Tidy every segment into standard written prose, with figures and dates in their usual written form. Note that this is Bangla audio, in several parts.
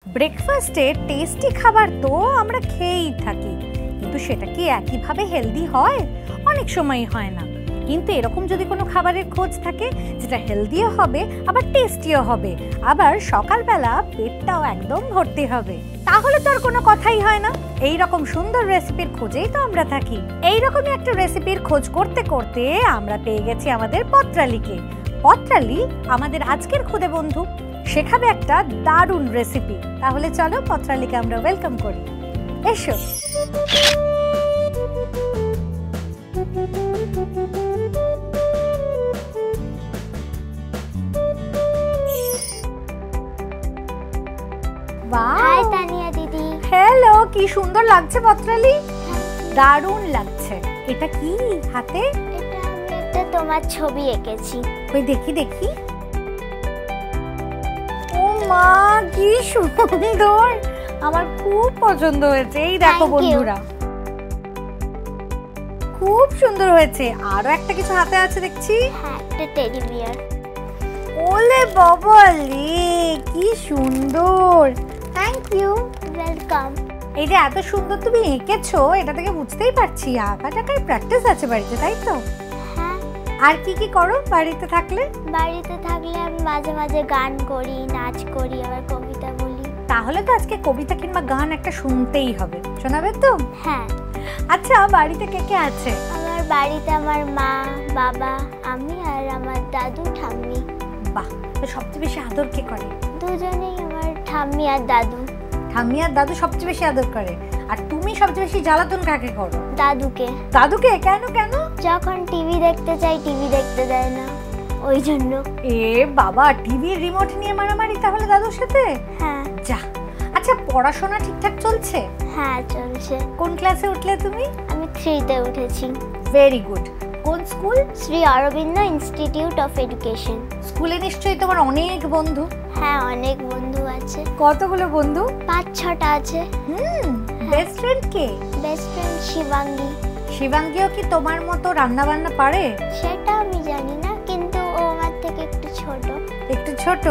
ব্রেকফাস্টে টেস্টি খাবার তো আমরা খেয়েই থাকি, কিন্তু সেটা কি একইভাবে হেলদি হয়? অনেক সময়ই হয় না। কিন্তু এরকম যদি কোনো খাবারের খোঁজ থাকে যেটা হেলদিও হবে আবার টেস্টিও হবে, আবার সকালবেলা পেটটাও একদম ভর্তি হবে, তাহলে তো আর কোনো কথাই হয় না। এই রকম সুন্দর রেসিপির খোঁজেই তো আমরা থাকি। এইরকমই একটা রেসিপির খোঁজ করতে করতে আমরা পেয়ে গেছি আমাদের পত্রালীকে। পত্রালী আমাদের আজকের খুদে বন্ধু, শেখাবে একটা দারুণ রেসিপি। তাহলে চলো পত্রালীকে আমরা ওয়েলকাম করি। এসো। হাই তানিয়া দিদি। হ্যালো, কি সুন্দর লাগছে পত্রালী, দারুণ লাগছে। এটা কি হাতে? এটা আমি একটা তোমার ছবি এঁকেছি। ওই দেখি দেখি। ও মা, কি সুন্দর, আমার খুব পছন্দ হয়েছে। এই দেখো বন্ধুরা, খুব সুন্দর হয়েছে। আরো একটা কিছু হাতে আছে দেখছি। হ্যাঁ, একটা টেডি বিয়ার। ওলে বাবালে, কি সুন্দর। Thank you. ওয়েলকাম। এই যে এত সুন্দর তুমি এঁকেছো, এটা থেকে বুঝতেই পারছি আঁকা টাকার প্র্যাকটিস আছে বাড়িতে, তাই তো? হ্যাঁ। আর কি কি করো বাড়িতে থাকলে? বাড়িতে থাকলে আমি মাঝে মাঝে গান করি, নাচ করি, আবার কবিতা বলি। তাহলে তো আজকে কবিতা কিংবা গান একটা শুনতেই হবে, শোনাবে তো? হ্যাঁ। আচ্ছা, বাড়িতে কে কে আছে? আমার বাড়িতে আমার মা, বাবা, আমি আর আমার দাদু ঠাম্মি। বাহ, তো সবচেয়ে বেশি আদর কে করে? দুজনেই, আমার ঠাম্মি আর দাদু। ঠাম্মি আর দাদু সবচেয়ে বেশি আদর করে। আর তুমি সবচেয়ে বেশি জ্বালাতন কাকে করো? দাদুকে। দাদুকে? কেন কেন? যখন টিভি দেখতে চাই টিভি দেখতে দেয় না, ওই জন্য। এ বাবা, টিভির রিমোট নিয়ে মারামারি তাহলে দাদুর সাথে? হ্যাঁ। যা। আচ্ছা, পড়াশোনা ঠিকঠাক চলছে? হ্যাঁ, চলছে। কোন ক্লাসে উঠলে তুমি? আমি 3-তে উঠেছি। Very good. কোন school? Shri Aurobindo institute of education. স্কুলে নিশ্চয়ই তোমার অনেক বন্ধু? হ্যাঁ, অনেক বন্ধু আছে। কতগুলো বন্ধু? 5-6টা আছে। বেস্ট ফ্রেন্ড কে? Best friend Shivangi. শিবাঙ্গীও কি তোমার মতো রান্না বান্না পারে? সেটা আমি জানি না, কিন্তু ও আমার থেকে একটু ছোট। একটু ছোট?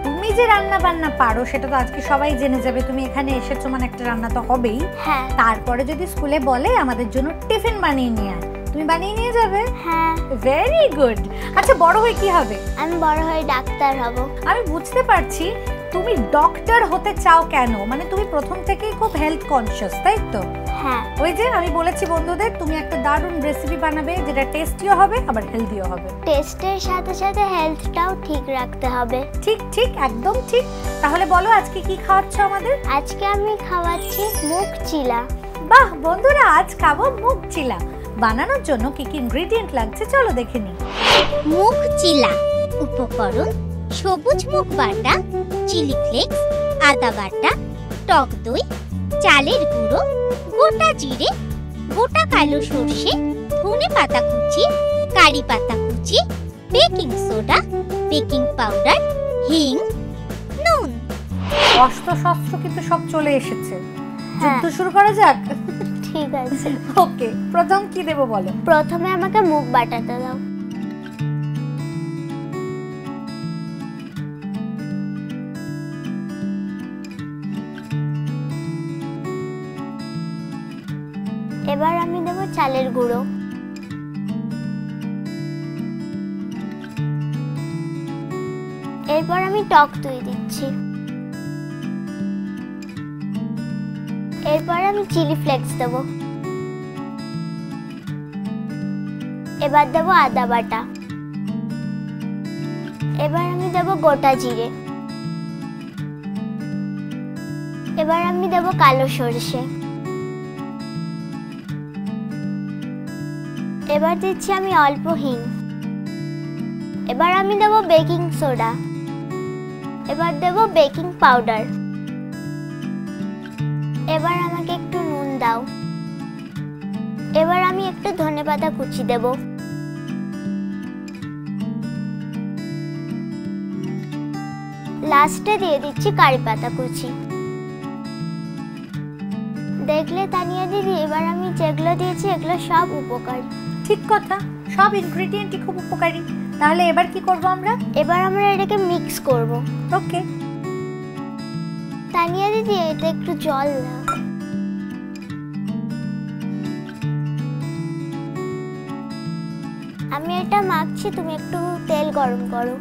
তুমি যে রান্না বান্না পারো সেটা তো আজকে সবাই জেনে যাবে। তুমি এখানে এসেছো মানে একটা রান্না তো হবেই। হ্যাঁ। তারপরে যদি স্কুলে বলে আমাদের জন্য টিফিন বানিয়ে নিয়ে আয়, তুমি বানিয়ে নিয়ে যাবে? হ্যাঁ। Very good. আচ্ছা, বড় হয়ে কি হবে? আমি বড় হয়ে ডাক্তার হব। আমি বুঝতে পারছি। তুমি ডক্টর হতে চাও কেন? মানে তুমি প্রথম থেকেই খুব হেলথ কনসিয়াস, তাই তো? হ্যাঁ। ওই যে আমি বলেছি বন্ধুদের, তুমি একটা দারুণ রেসিপি বানাবে যেটা টেস্টিও হবে আবার হেলদিও হবে। টেস্টের সাথে সাথে হেলথটাও ঠিক রাখতে হবে। ঠিক ঠিক, একদম ঠিক। তাহলে বলো আজকে কি খাওয়াচ্ছ আমাদের? আজকে আমি খাওয়াচ্ছি মুগ চিলা। বাহ বন্ধুরা, আজ খাবো মুগ চিলা। বানানোর জন্য কি কি ইনগ্রেডিয়েন্ট লাগছে চলো দেখে নিই। মুগ চিলা উপকরণ: সবুজ মুগ বাটা, চিলি ফ্লেক্স, আদা বাটা, টক দই, চালের গুঁড়ো, গোটা জিরে, গোটা কালো সর্ষে, ধনে পাতা কুচি, কারি পাতা কুচি, বেকিং সোডা, বেকিং পাউডার, হিং, নুন। অস্ত্র শস্ত্র কিন্তু সব চলে এসেছে, যুদ্ধ শুরু করা যাক। ঠিক আছে। ওকে, প্রথম কি দেব বলো? প্রথমে আমাকে মুগ বাটাটা দাও। এবার আমি দেব চালের গুঁড়ো। এরপর আমি টক দই দিচ্ছি। এরপর আমি চিলি ফ্লেক্স দেব। এবার দেব আদা বাটা। এবার আমি দেব গোটা জিরে। এবার আমি দেব কালো সরষে। এবার দিচ্ছি আমি অল্প হিং। এবার আমি দেব বেকিং সোডা। এবার দেব বেকিং পাউডার। এবার আমাকে একটু নুন দাও। এবার আমি একটু ধনেপাতা কুচি দেব। লাস্টে দিয়ে দিচ্ছি কারি পাতা কুচি। দেখলে তানিয়া দিদি, এবার আমি যেগুলো দিয়েছি এগুলো সব উপকারী। ঠিক কথা, সব ইনগ্রেডিয়েন্টই খুব উপকারী। তাহলে এবার কি করব আমরা? এবার আমরা এটাকে মিক্স করব। ওকে। তানিয়া দিদি, এটা একটু জল দাও। আমি এটা মাখছি, তুমি একটু তেল গরম করো।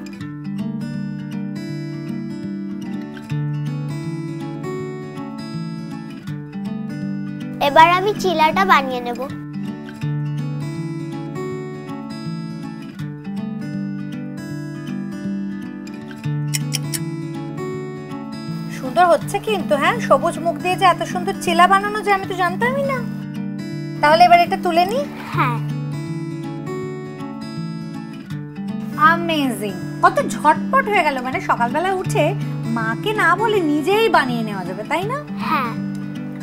এবার আমি চিলাটা বানিয়ে নেব। সুন্দর হচ্ছে কিন্তু, হ্যাঁ, সবুজ মুখ দিয়ে যে এত সুন্দর চিলা বানানো যায় আমি তো জানতামই না। তাহলে এবার এটা তুলে নি। হ্যাঁ, অ্যামেজিং, কত ঝটপট হয়ে গেল। মানে সকালবেলা উঠে মাকে না বলে নিজেই বানিয়ে নেওয়া যাবে, তাই না? হ্যাঁ।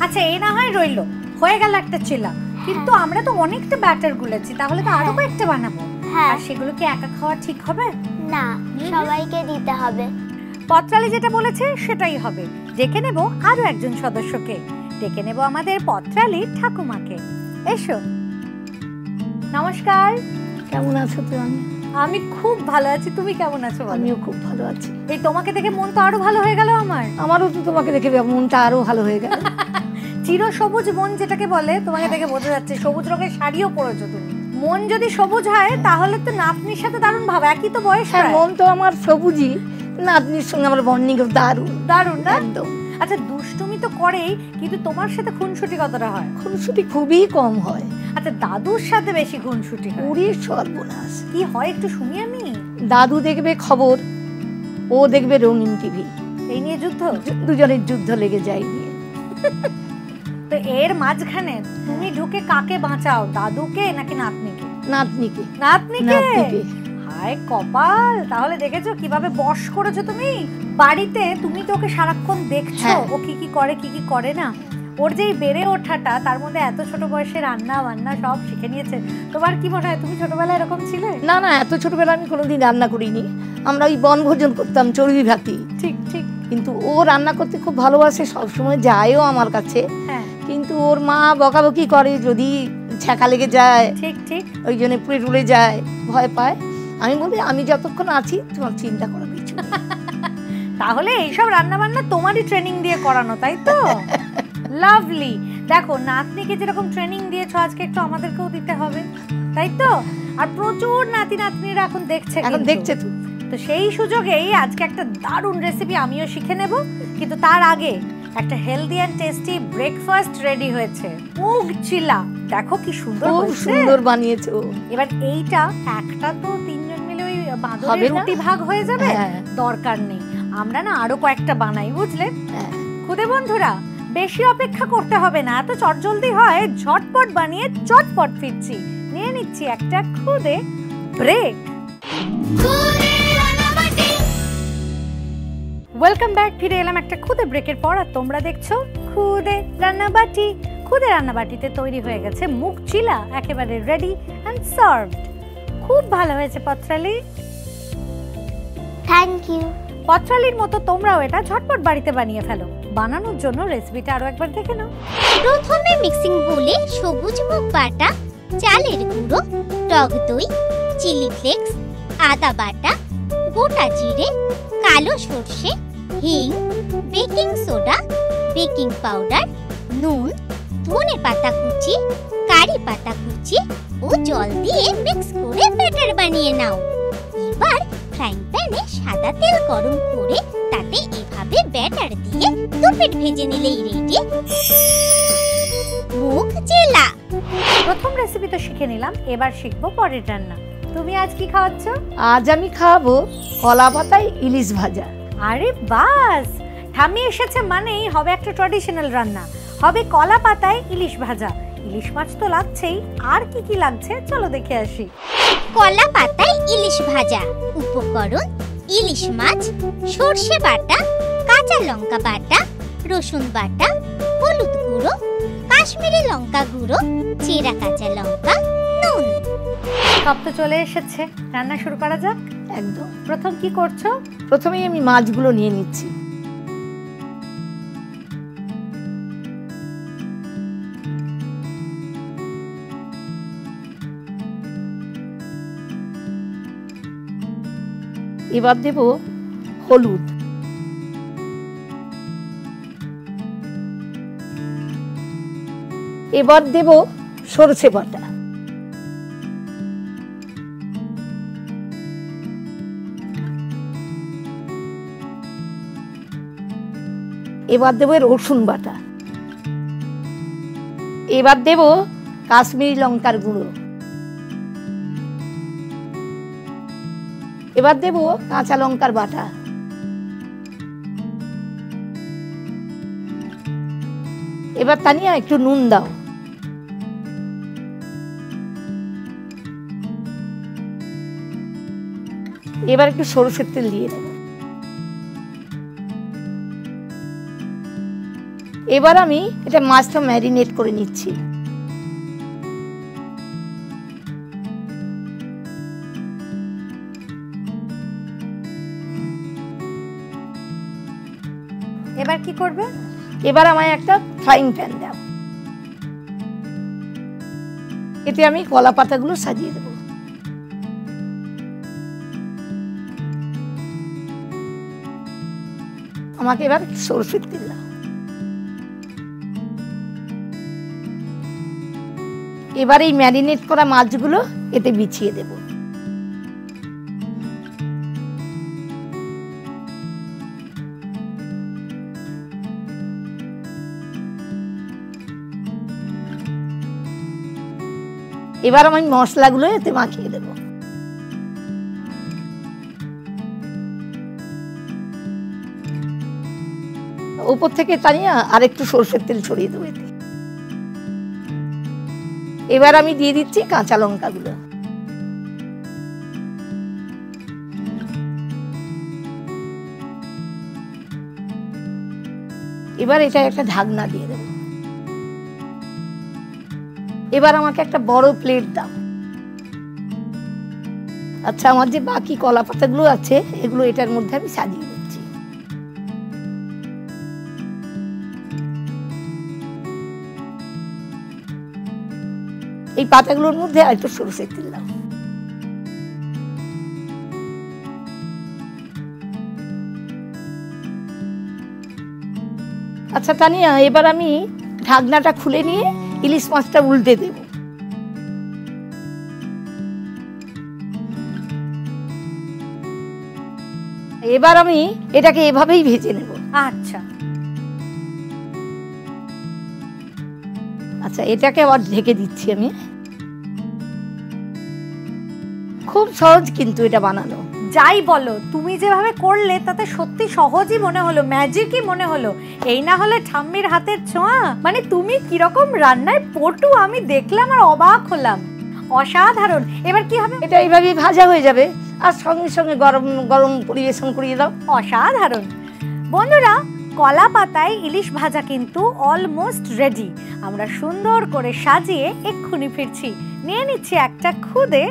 আচ্ছা, এই না হয় রইলো, হয়ে গেল একটা চিলা। কিন্তু আমরা তো অনেকটা ব্যাটার গুলেছি, তাহলে তো আরো কয়েকটা বানাবো। হ্যাঁ। আর সেগুলো কি একা খাওয়া ঠিক হবে? না, সবাইকে দিতে হবে। পত্রালি যেটা বলেছে সেটাই হবে। ডেকে নেব আরো একজন সদস্যকে, ডেকে নেব আমাদের পত্রালি ঠাকুমাকে। এসো। নমস্কার। কেমন আছো তুমি? আমি খুব ভালো আছি, তুমি কেমন আছো? আমিও খুব ভালো আছি। এই তোমাকে দেখে মন তো আরো ভালো হয়ে গেল আমার। আমারও তো তোমাকে দেখে মনটা আরো ভালো হয়ে গেল। চির সবুজ মন যেটাকে বলে, তোমাকে দেখে বোঝা যাচ্ছে। সবুজ রঙের শাড়িও পরেছো তুমি। মন যদি সবুজ হয় তাহলে তো নাতনির সাথে দারুণ ভাব, একই তো বয়স। হ্যাঁ, মন তো আমার সবুজই, নাতনির সঙ্গে আমার বন্ডিং দারুণ দারুণ না? একদম। আচ্ছা, দুষ্টুমি তো করেই, কিন্তু তোমার সাথে খুনসুটি কতটা হয়? খুনসুটি খুবই কম হয়। আচ্ছা, দাদুর সাথে বেশি খুনসুটি হয়? পুরী সর্বনাশ। কি হয় একটু শুনি আমি। দাদু দেখবে খবর, ও দেখবে রঙিন টিভি, এই নিয়ে যুদ্ধ, দুজনের যুদ্ধ লেগে যায় নিয়ে। তো এর মাঝখানে তুমি ঢুকে কাকে বাঁচাও, দাদুকে নাকি নাতনিকে? নাতনিকে। নাতনিকে? হায় কপাল, তাহলে দেখেছো কিভাবে বশ করেছো তুমি বাড়িতে। তুমি তো ওকে সারাক্ষণ দেখছো, ও কি কি করে কি কি করে না। ওর যেই বেড়ে ওঠাটা, তার মধ্যে এত ছোট বয়সে রান্না বান্না সব শিখে নিয়েছে। তোমার কি মনে হয় তুমি ছোটবেলায় এরকম ছিলে? না না, এত ছোটবেলা আমি কোনোদিন রান্না করিনি। আমরা ওই বনভোজন করতাম, চর্বি ভাতি। ঠিক ঠিক। কিন্তু ও রান্না করতে খুব ভালোবাসে, সবসময় যায়ও আমার কাছে। হ্যাঁ। কিন্তু ওর মা বকাবকি করে যদি ছ্যাঁকা লেগে যায়। ঠিক ঠিক। ওই জন্য পুড়ে টুলে যায়, ভয় পায়। আমি বলি আমি যতক্ষণ আছি তোমার চিন্তা করার কিছু নেই। তাহলে এইসব রান্না বান্না তোমারই ট্রেনিং দিয়ে করানো, তাই তো? লাভলি। দেখো, নাতনিকে যেরকম ট্রেনিং দিয়েছো, আজকে একটু আমাদেরকেও দিতে হবে, তাই তো? আর প্রচুর নাতি নাতনিরা এখন দেখছে, এখন দেখছে তো। তো সেই সুযোগেই আজকে একটা দারুণ রেসিপি আমিও শিখে নেব। কিন্তু তার আগে একটা healthy and tasty breakfast ready হয়েছে, মুগ চিলা। দেখো কি সুন্দর খুব হয়েছে। সুন্দর বানিয়েছো। এবার এইটা একটা তো তিনজন মিলে ওই বাঁদরের রুটি ভাগ হয়ে যাবে, দরকার নেই। আমরা না আরো কয়েকটা বানাই, বুঝলে? খুদে বন্ধুরা, বেশি অপেক্ষা করতে হবে না, এত চটজলদি হয়, ঝটপট বানিয়ে চটপট ফিরছি। নিয়ে নিচ্ছি একটা খুদে ব্রেক। Welcome back. ফিরে এলাম একটা খুদে ব্রেকের পর, আর তোমরা দেখছো খুদে রান্নাবাটি। খুদে রান্নাবাটিতে তৈরি হয়ে গেছে মুগ চিলা, একেবারে রেডি এন্ড সার্ভড। খুব ভালো হয়েছে পত্রালি, থ্যাংক ইউ। পত্রালির মতো তোমরাও এটা ঝটপট বাড়িতে বানিয়ে ফেলো। বানানোর জন্য রেসিপিটা আরো একবার দেখে নাও। প্রথমে মিক্সিং বোলে সবুজ মুগ বাটা, চালের গুঁড়ো, টক দই, চিলি ফ্লেক্স, আদা বাটা, গোটা জিরে, কালো সর্ষে, হিং, বেকিং সোডা, বেকিং পাউডার, নুন, ধনে পাতা কুচি, কারি পাতা কুচি ও জল দিয়ে মিক্স করে ব্যাটার বানিয়ে নাও। এবার ফ্রাইং প্যানে সাদা তেল গরম করে তাতে এভাবে ব্যাটার দিয়ে দু পিঠ ভেজে নিলেই রেডি মুগ চিলা। প্রথম রেসিপি তো শিখে নিলাম, এবার শিখবো পরের রান্না। তুমি আজ কি খাওয়াচ্ছ? আজ আমি খাওয়াবো কলা পাতায় ইলিশ ভাজা। আরে বাস, ঠাম্মি এসেছে মানেই হবে একটা ট্র্যাডিশনাল রান্না, হবে কলা পাতায় ইলিশ ভাজা। ইলিশ মাছ তো লাগছেই, আর কি কি লাগছে চলো দেখে আসি। কলা পাতায় ইলিশ ভাজা। উপকরণ: ইলিশ মাছ, সরষে বাটা, কাঁচা লঙ্কা বাটা, রসুন বাটা, হলুদ গুঁড়ো, কাশ্মীরি লঙ্কা গুঁড়ো, চেরা কাঁচা লঙ্কা, নুন। সব তো চলে এসেছে, রান্না শুরু করা যাক। একদম। প্রথম কি করছো? প্রথমেই আমি মাছগুলো নিয়ে নিচ্ছি। এবার দেব হলুদ, এবার দেব সরষে বাটা, এবার দেব রসুন বাটা, এবার দেব কাশ্মীরি লঙ্কার গুঁড়ো, এবার দেব কাঁচা লঙ্কার বাটা, এবার তানিয়া একটু নুন দাও, এবার একটু সরষের তেল দিয়ে দেব। এবার আমি এটা মাছটা ম্যারিনেট করে নিচ্ছি। এবার কি করবে? এবার আমায় একটা ফ্রাইং প্যান দাও, এতে আমি কলা পাতাগুলো সাজিয়ে দেব। আমাকে এবার সরষের তেল দাও, এবার এই ম্যারিনেট করা মাছগুলো এতে বিছিয়ে দেব। এবার আমি মশলাগুলো এতে মাখিয়ে দেব। উপর থেকে তানিয়া আর একটু সরষের তেল ছড়িয়ে দেবো এতে। এবার আমি দিয়ে দিচ্ছি কাঁচা লঙ্কাগুলো, এবার এটা একটা ঢাকনা দিয়ে দেব। এবার আমাকে একটা বড় প্লেট দাও। আচ্ছা, আমার যে বাকি কলা পাতাগুলো আছে এগুলো এটার মধ্যে আমি সাজিয়ে দিচ্ছি। এই পাতাগুলোর মধ্যে একটু সরষের তেল দাও। আচ্ছা তানিয়া, এবার আমি ঢাকনাটা খুলে নিয়ে ইলিশ মাছটা উল্টে দেব। এবার আমি এটাকে এভাবেই ভেজে নেব। আচ্ছা আচ্ছা, এটাকে আবার ঢেকে দিচ্ছি আমি। খুব সহজ কিন্তু এটা বানানো। যাই বলো, তুমি যেভাবে করলে তাতে সত্যি সহজই মনে হলো, ম্যাজিকই মনে হলো। এই না হলে ঠাম্মির হাতের ছোঁয়া। মানে তুমি কিরকম রান্নায় পটু আমি দেখলাম আর অবাক হলাম। অসাধারণ। এবার কি হবে? এটা এইভাবে ভাজা হয়ে যাবে আর সঙ্গে সঙ্গে গরম গরম পরিবেশন করিয়ে দাও। অসাধারণ। বন্ধুরা, কলা পাতায় ইলিশ ভাজা কিন্তু অলমোস্ট রেডি। আমরা সুন্দর করে সাজিয়ে এক্ষুনি ফিরছি। নিয়ে নিচ্ছি একটা খুদে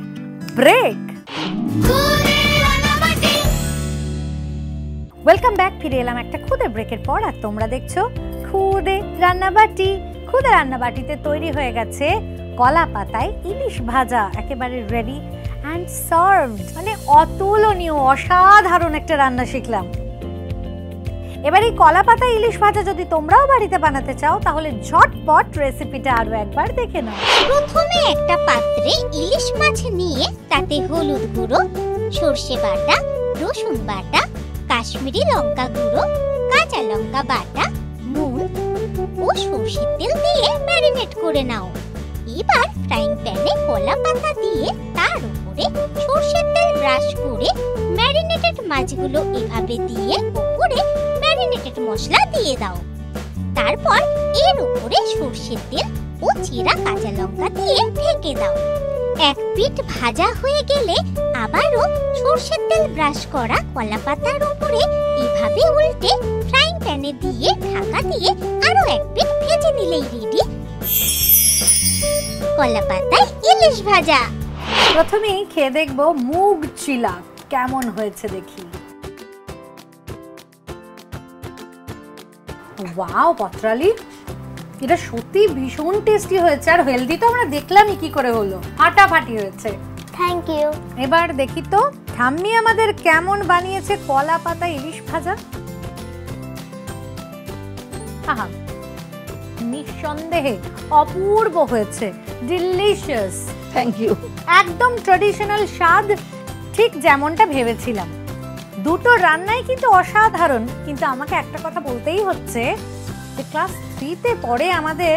ব্রেক। Welcome back. ফিরে এলাম একটা খুদে ব্রেকের পর, আর তোমরা দেখছো খুদে রান্নাবাটি। খুদে রান্নাবাটিতে তৈরি হয়ে গেছে কলা পাতায় ইলিশ ভাজা, একেবারে রেডি অ্যান্ড সার্ভড। মানে অতুলনীয়, অসাধারণ একটা রান্না শিখলাম। এবার এই কলা পাতা ইলিশ ভাজা যদি তোমরাও বাড়িতে বানাতে চাও তাহলে ঝটপট রেসিপিটা আরো একবার দেখে নাও। প্রথমে একটা পাত্রে ইলিশ মাছ নিয়ে তাতে হলুদ গুঁড়ো, সর্ষে বাটা, রসুন বাটা, কাশ্মীরি লঙ্কা গুঁড়ো, কাঁচা লঙ্কা বাটা, নুন ও সর্ষের তেল দিয়ে ম্যারিনেট করে নাও। এবার ফ্রাইং প্যানে কলা পাতা দিয়ে তার উপরে সর্ষের তেল ব্রাশ করে ম্যারিনেটেড মাছগুলো এভাবে দিয়ে উপরে ম্যারিনেটেড মশলা দিয়ে দাও। তারপর এর উপরে সর্ষের তেল ও চিরা কাঁচা লঙ্কা দিয়ে ঢেকে দাও। এক পিঠ ভাজা হয়ে গেলে আবারও সর্ষের তেল ব্রাশ করা কলা পাতার উপরে এভাবে উল্টে ফ্রাইং প্যানে দিয়ে ঢাকা দিয়ে আরো এক পিঠ ভেজে নিলেই রেডি কলা পাতায় ইলিশ ভাজা। প্রথমেই খেয়ে দেখবো মুগ চিলা কেমন হয়েছে দেখি। ওয়াও পত্রালি, এটা সত্যি ভীষণ টেস্টি হয়েছে। আর হেলদি তো আমরা দেখলামই কি করে হলো, ফাটাফাটি হয়েছে। Thank you. এবার দেখি তো ঠাম্মি আমাদের কেমন বানিয়েছে কলা পাতা ইলিশ ভাজা। আহা, নিঃসন্দেহে অপূর্ব হয়েছে, ডিলিশিয়াস। Thank you. একদম ট্র্যাডিশনাল স্বাদ, ঠিক যেমনটা ভেবেছিলাম। দুটো রান্নাই কিন্তু অসাধারণ, কিন্তু আমাকে একটা কথা বলতেই হচ্ছে যে ক্লাস 3-তে পড়ে আমাদের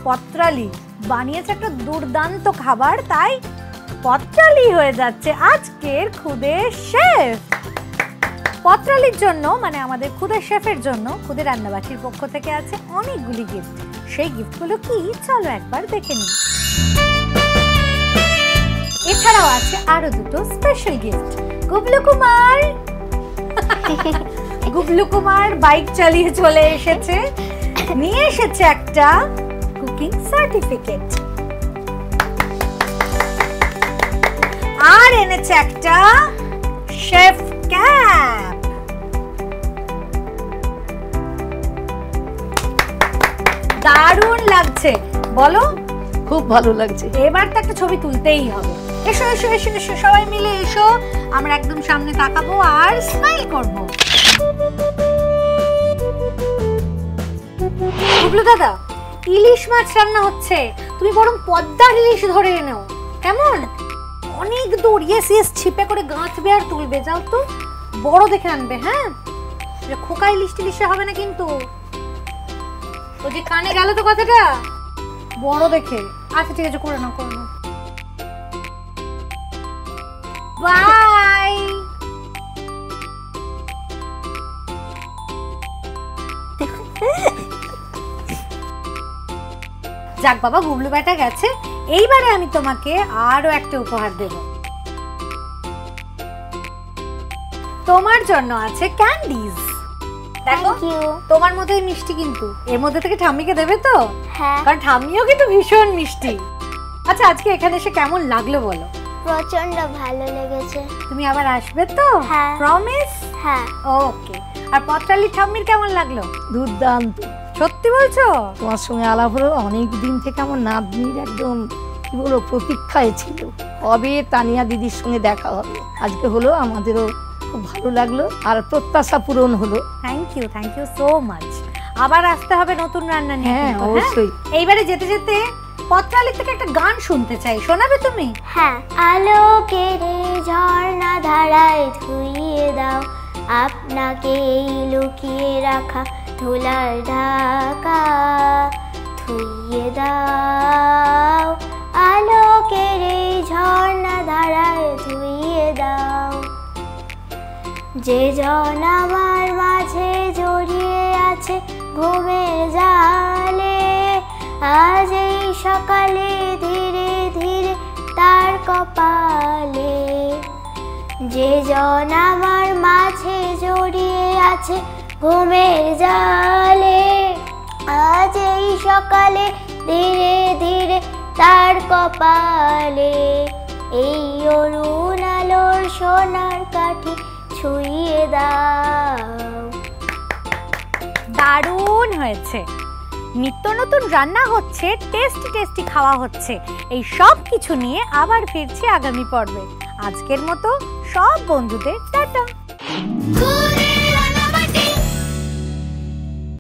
পত্রালি বানিয়েছে একটা দুর্দান্ত খাবার, তাই পত্রালি হয়ে যাচ্ছে আজকের খুদে শেফ। পত্রালির জন্য মানে আমাদের খুদে শেফের জন্য খুদে রান্নাবাটির পক্ষ থেকে আছে অনেকগুলি গিফট। সেই গিফটগুলো কি চলো একবার দেখে নিই। এছাড়াও আছে আরো দুটো special gift. Gublu Kumar bike চালিয়ে চলে এসেছে, নিয়ে এসেছে একটা কুকিং সার্টিফিকেট, আর এনেছে একটা শেফ ক্যাপ। দারুণ লাগছে, বলো? খুব ভালো লাগছে। এবার তো একটা ছবি তুলতেই হবে। এসো এসো এসো এসো, সবাই মিলে এসো, আমরা একদম সামনে তাকাবো আর স্মাইল করব। গুবলু দাদা, ইলিশ মাছ রান্না হচ্ছে, তুমি বরং পদ্মার ইলিশ ধরে এনেও, কেমন? অনেক দূর, ইয়েস ইয়েস, ছিপে করে গাঁথবে আর তুলবে। যাও তো, বড় দেখে আনবে। হ্যাঁ, খোকা ইলিশ টিলিশে হবে না কিন্তু। ওই যে কানে গেল তো কথাটা, বড় দেখে। আচ্ছা ঠিক আছে, করে নাও করে নাও। বাই। যাক বাবা, গুবলু বেটা গেছে, এইবারে আমি তোমাকে আরো একটা উপহার দেব। তোমার জন্য আছে ক্যান্ডিজ। দেখো, তোমার মতোই মিষ্টি, কিন্তু এর মধ্যে থেকে ঠাম্মিকে দেবে তো? হ্যাঁ, কারণ ঠাম্মিও কিন্তু ভীষণ মিষ্টি। আচ্ছা, আজকে এখানে এসে কেমন লাগলো বলো? প্রচন্ড ভালো লেগেছে। তুমি আবার আসবে তো? হ্যাঁ। প্রমিস? হ্যাঁ। ওকে। আর পত্রালি ঠাম্মির কেমন লাগলো? দুর্দান্ত। সত্যি বলছো? তোমার সঙ্গে আলাপ হলো, অনেক দিন থেকে আমার নাতনির একদম কি বলবো প্রতীক্ষায় ছিল, কবে তানিয়া দিদির সঙ্গে দেখা হবে। আজকে হলো, আমাদেরও খুব ভালো লাগলো, আর প্রত্যাশা পূরণ হলো। Thank you so much. আবার আসতে হবে নতুন রান্না নিয়ে। হ্যাঁ, অবশ্যই। এইবারে যেতে যেতে পত্রালি থেকে একটা গান শুনতে চাই, শোনাবে তুমি? হ্যাঁ। আলোকের ঝর্ণা ধারায় ধুইয়ে দাও আপনাকে লুকিয়ে রাখা ধুলার ঢাকা, ধুইয়ে দাও আলোকের ঝর্ণা ধারায় ধুইয়ে দাও। যে জন আমার মাঝে জড়িয়ে আছে ঘুমের জালে, আজ এই সকালে ধীরে ধীরে তার কপালে। যে জন আমার মাঝে জড়িয়ে আছে ঘুমের জালে, আজ এই সকালে ধীরে ধীরে তার কপালে। এই অরুণ আলোর সোনার কাঠি ছুঁয়ে দাও। দারুণ হয়েছে। নিত্য নতুন রান্না হচ্ছে, টেস্টি টেস্টি খাওয়া হচ্ছে, এই সব কিছু নিয়ে আবার ফিরছি আগামী পর্বে। আজকের মতো সব বন্ধুদের টাটা।